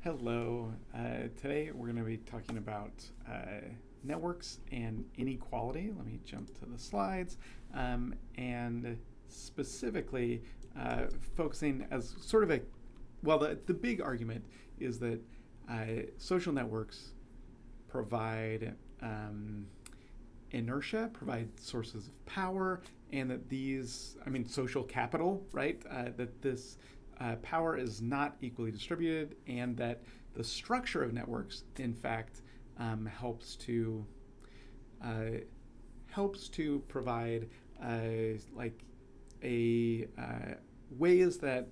Hello. Today we're going to be talking about networks and inequality. Let me jump to the slides. And specifically focusing as sort of the big argument is that social networks provide inertia, provide sources of power, and that social capital, right? That this power is not equally distributed, and that the structure of networks, in fact, helps to provide like a ways that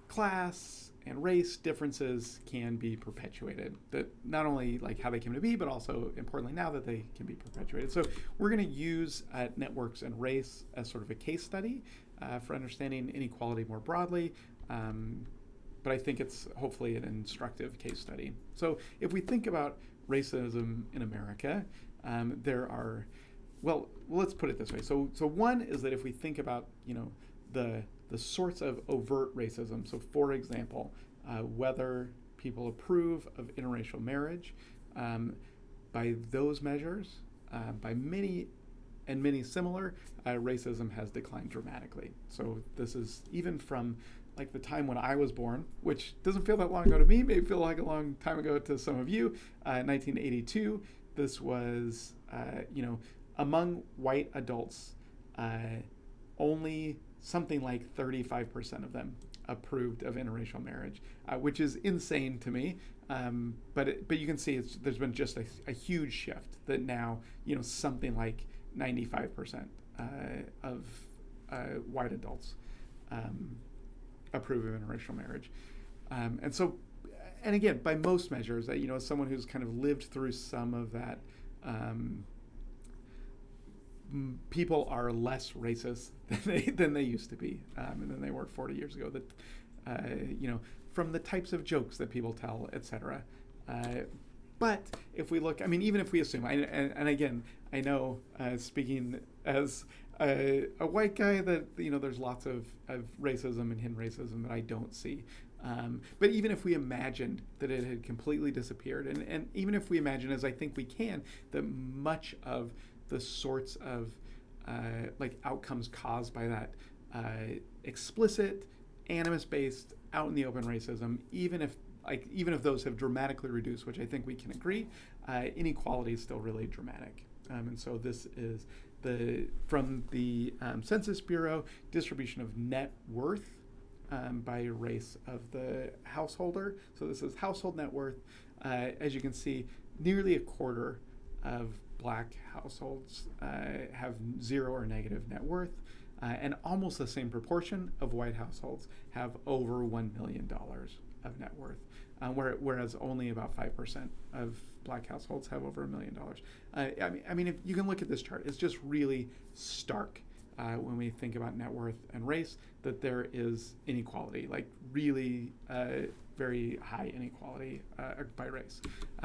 class and race differences can be perpetuated. That not only like how they came to be, but also importantly now that they can be perpetuated. So we're going to use networks and race as sort of a case study for understanding inequality more broadly. But I think it's hopefully an instructive case study. So if we think about racism in America, there are, let's put it this way. So one is that if we think about, the sorts of overt racism. So, for example, whether people approve of interracial marriage, by those measures, by many similar, racism has declined dramatically. So this is even from like the time when I was born, which doesn't feel that long ago to me, may feel like a long time ago to some of you. 1982, this was, among white adults, only something like 35% of them approved of interracial marriage, which is insane to me. But you can see there's been just a huge shift that now, something like 95% of white adults approve of interracial marriage. And again, by most measures, as someone who's kind of lived through some of that, people are less racist than they used to be, and than they were 40 years ago. That, from the types of jokes that people tell, etc. But if we look, even if we assume, and again, I know, speaking as a white guy, that there's lots of racism and hidden racism that I don't see. But even if we imagined that it had completely disappeared, and even if we imagine, as I think we can, that much of the sorts of outcomes caused by that explicit, animus-based, out in the open racism, even if those have dramatically reduced, which I think we can agree, inequality is still really dramatic. And so this is from the Census Bureau distribution of net worth by race of the householder. So this is household net worth. As you can see, nearly a quarter of Black households have zero or negative net worth, and almost the same proportion of white households have over $1 million of net worth, whereas only about 5% of Black households have over $1 million. If you can look at this chart, it's just really stark when we think about net worth and race, that there is inequality, like really very high inequality by race.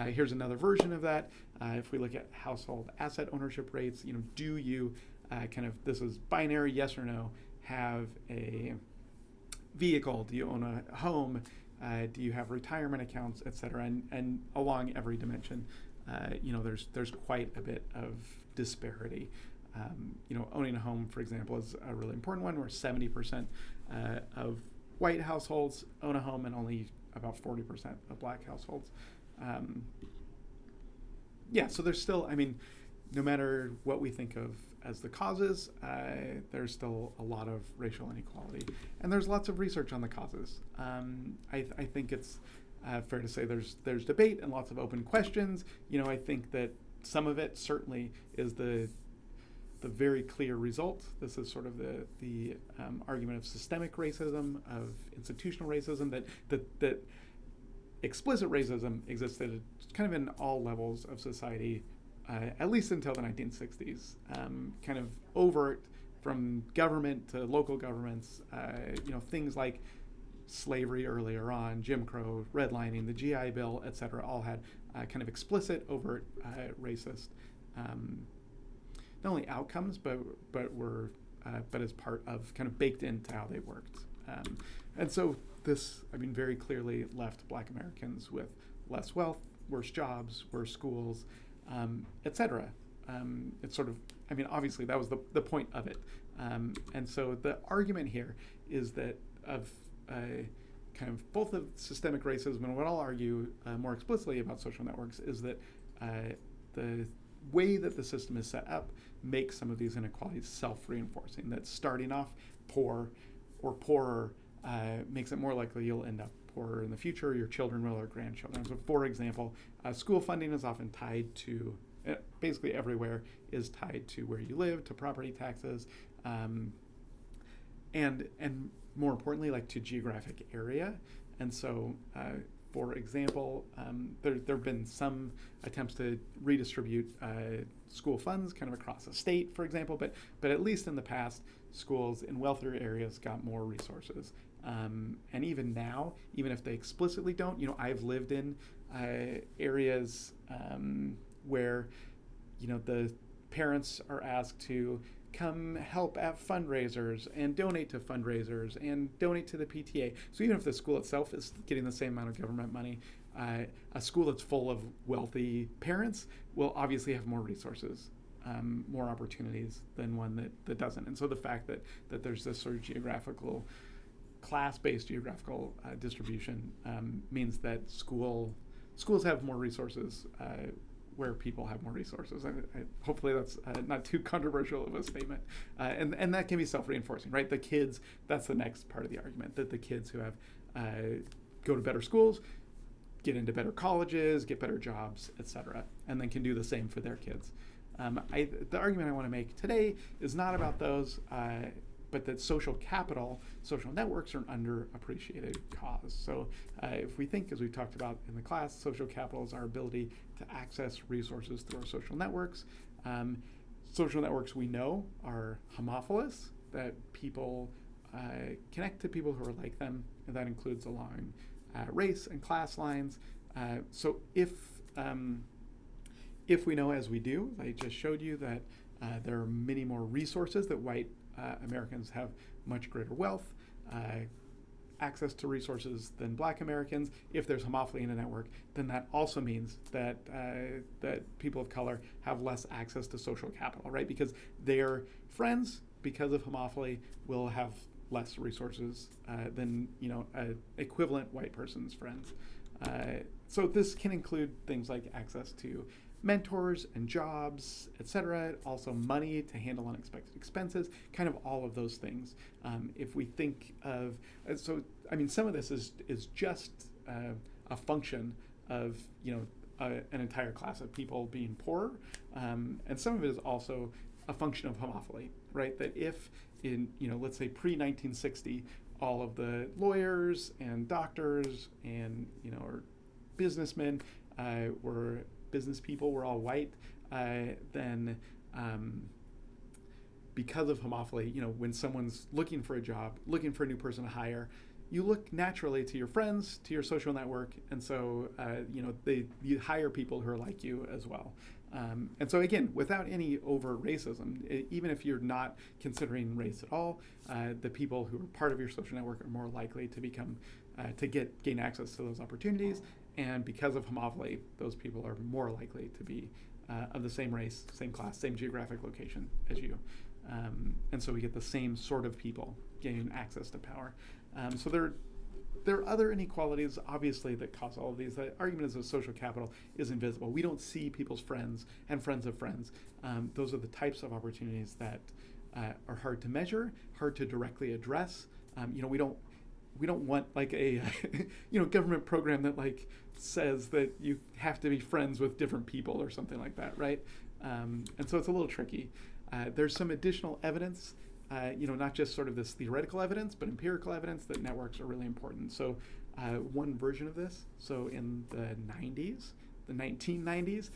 Here's another version of that. If we look at household asset ownership rates, do you this is binary, yes or no, have a vehicle? Do you own a home? Do you have retirement accounts, et cetera? And along every dimension, there's quite a bit of disparity. Owning a home, for example, is a really important one, where 70% of white households own a home and only about 40% of Black households. So there's still, no matter what we think of as the causes, there's still a lot of racial inequality. And there's lots of research on the causes. I think it's fair to say there's debate and lots of open questions. I think that some of it certainly is the very clear result. This is sort of the argument of systemic racism, of institutional racism, that explicit racism existed kind of in all levels of society, at least until the 1960s. Kind of overt from government to local governments, things like slavery earlier on, Jim Crow, redlining, the GI Bill, et cetera, all had kind of explicit, overt, racist not only outcomes, but as part of kind of baked into how they worked. And so this, I mean, very clearly left Black Americans with less wealth, worse jobs, worse schools, etc. It's sort of, I mean, obviously that was the point of it. And so the argument here is that of kind of both of systemic racism and what I'll argue more explicitly about social networks is that the way that the system is set up makes some of these inequalities self-reinforcing. That starting off poor or poorer makes it more likely you'll end up poorer in the future, your children will, or grandchildren. So for example, school funding is often tied to, basically everywhere is tied to where you live, to property taxes, and more importantly, like to geographic area. And so, for example, there have been some attempts to redistribute school funds kind of across the state, for example, but at least in the past, schools in wealthier areas got more resources. And even now, even if they explicitly don't, I've lived in areas where, the parents are asked to come help at fundraisers and donate to fundraisers and donate to the PTA. So even if the school itself is getting the same amount of government money, a school that's full of wealthy parents will obviously have more resources, more opportunities than one that doesn't. And so the fact that there's this sort of class-based geographical distribution means that schools have more resources where people have more resources. Hopefully that's not too controversial of a statement. And that can be self-reinforcing, right? The kids, that's the next part of the argument, that the kids who have go to better schools, get into better colleges, get better jobs, etc., and then can do the same for their kids. The argument I want to make today is not about those, but that social capital, social networks are an underappreciated cause. So if we think, as we talked about in the class, social capital is our ability to access resources through our social networks. Social networks we know are homophilous, that people connect to people who are like them, and that includes along race and class lines. So if we know, as we do, I just showed you, that there are many more resources, that white Americans have much greater wealth, access to resources than Black Americans. If there's homophily in a network, then that also means that people of color have less access to social capital, right? Because their friends, because of homophily, will have less resources than an equivalent white person's friends. So this can include things like access to mentors and jobs, etc. Also money to handle unexpected expenses, kind of all of those things. If we think of, some of this is just a function of, an entire class of people being poorer. And some of it is also a function of homophily, right? That if in, let's say pre-1960, all of the lawyers and doctors and, or businessmen business people were all white, then because of homophily, when someone's looking for a job, looking for a new person to hire, you look naturally to your friends, to your social network, and so you hire people who are like you as well. And so again, without any overt racism, even if you're not considering race at all, the people who are part of your social network are more likely to gain access to those opportunities. And because of homophily, those people are more likely to be of the same race, same class, same geographic location as you. And so we get the same sort of people gaining access to power. So there are other inequalities, obviously, that cause all of these. The argument is that social capital is invisible. We don't see people's friends and friends of friends. Those are the types of opportunities that are hard to measure, hard to directly address. We don't want like a government program that like says that you have to be friends with different people or something like that, right? And so it's a little tricky. There's some additional evidence, not just sort of this theoretical evidence, but empirical evidence that networks are really important. So one version of this, so in the 1990s,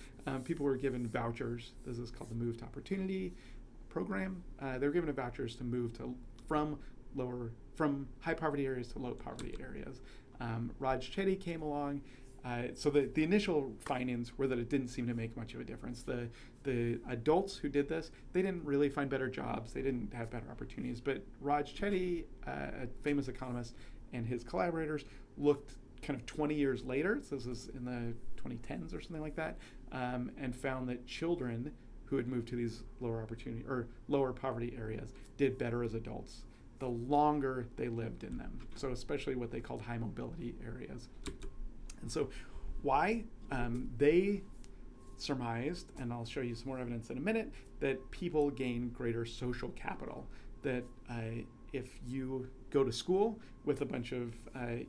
people were given vouchers. This is called the Move to Opportunity program. They were given vouchers to move from high poverty areas to low poverty areas. Raj Chetty came along. So the initial findings were that it didn't seem to make much of a difference. The adults who did this, they didn't really find better jobs. They didn't have better opportunities. But Raj Chetty, a famous economist, and his collaborators looked kind of 20 years later, so this is in the 2010s or something like that, and found that children who had moved to these lower opportunity or lower poverty areas did better as adults the longer they lived in them. So especially what they called high mobility areas. And so why? They surmised, and I'll show you some more evidence in a minute, that people gain greater social capital. That if you go to school with a bunch of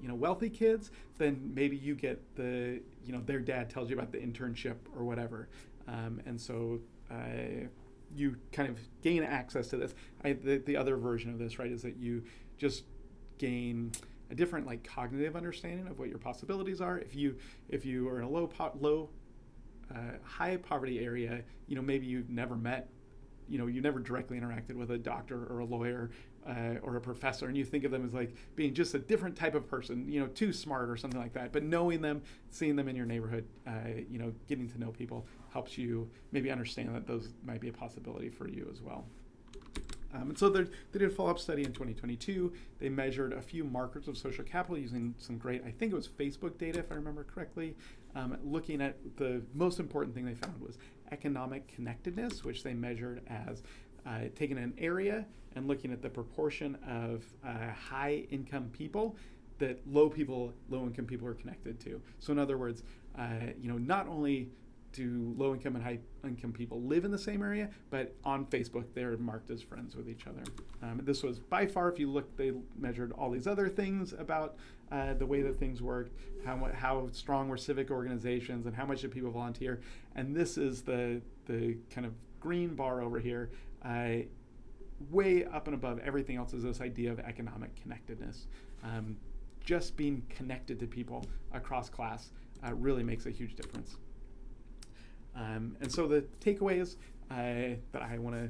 wealthy kids, then maybe you get their dad tells you about the internship or whatever, and so you kind of gain access to this. The other version of this, right, is that you just gain a different cognitive understanding of what your possibilities are. If you are in a high poverty area, maybe you've never met, you never directly interacted with a doctor or a lawyer or a professor, and you think of them as being just a different type of person, too smart or something like that. But knowing them, seeing them in your neighborhood, getting to know people helps you maybe understand that those might be a possibility for you as well. And so they did a follow-up study in 2022. They measured a few markers of social capital using some great, I think it was Facebook data, if I remember correctly, looking at the most important thing they found was economic connectedness, which they measured as taking an area and looking at the proportion of high-income people that low-income people are connected to. So in other words, not only do low-income and high-income people live in the same area, but on Facebook they're marked as friends with each other. This was by far, if you look, they measured all these other things about the way that things worked, how strong were civic organizations, and how much did people volunteer. And this is the kind of green bar over here. Way up and above everything else is this idea of economic connectedness. Just being connected to people across class really makes a huge difference. And so the takeaways that I want to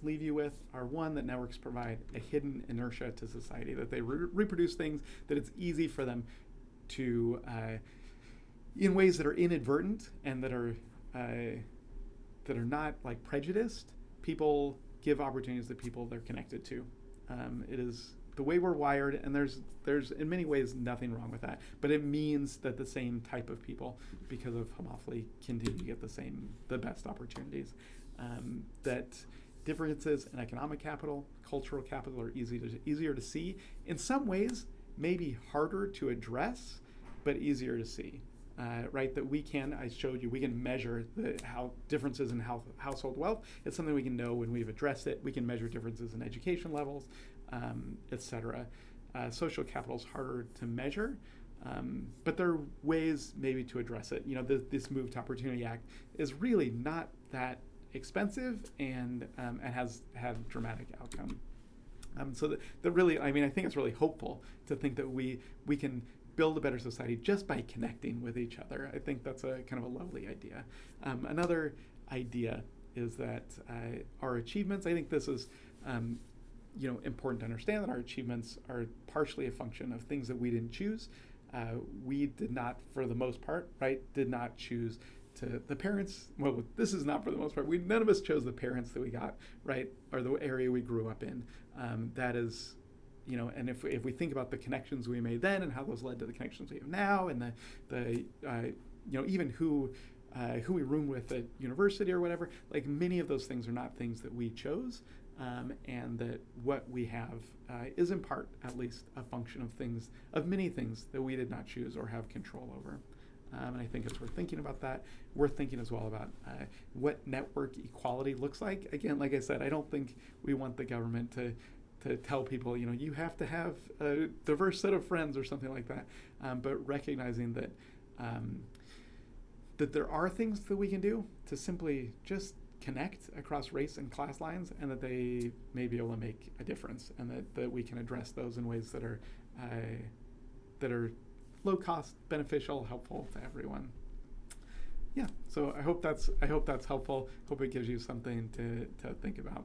leave you with are, one, that networks provide a hidden inertia to society, that they reproduce things, that it's easy for them to, in ways that are inadvertent and that are not prejudiced, people give opportunities to people they're connected to. It is the way we're wired, and there's in many ways nothing wrong with that, but it means that the same type of people, because of homophily, continue to get the best opportunities. That differences in economic capital, cultural capital are easier to see. In some ways, maybe harder to address, but easier to see. Right, that I showed you, we can measure how differences in household wealth. It's something we can know when we've addressed it. We can measure differences in education levels, etc. Social capital is harder to measure, but there are ways maybe to address it. This Move to Opportunity Act is really not that expensive and has had dramatic outcome. So that really, I think it's really hopeful to think that we can build a better society just by connecting with each other. I think that's a kind of a lovely idea. Another idea is that our achievements, I think this is important to understand that our achievements are partially a function of things that we didn't choose. We did not, for the most part, right, did not choose the parents. Well, this is not for the most part. None of us chose the parents that we got, right, or the area we grew up in. That is, and if we think about the connections we made then and how those led to the connections we have now, and the even who we room with at university or whatever, many of those things are not things that we chose, and that what we have is in part, at least, a function of many things that we did not choose or have control over. And I think it's worth thinking about that. Worth thinking as well about what network equality looks like. Again, like I said, I don't think we want the government to tell people, you have to have a diverse set of friends or something like that. But recognizing that that there are things that we can do to simply just connect across race and class lines, and that they may be able to make a difference, and that we can address those in ways that are low cost, beneficial, helpful to everyone. Yeah, so I hope that's helpful. Hope it gives you something to think about.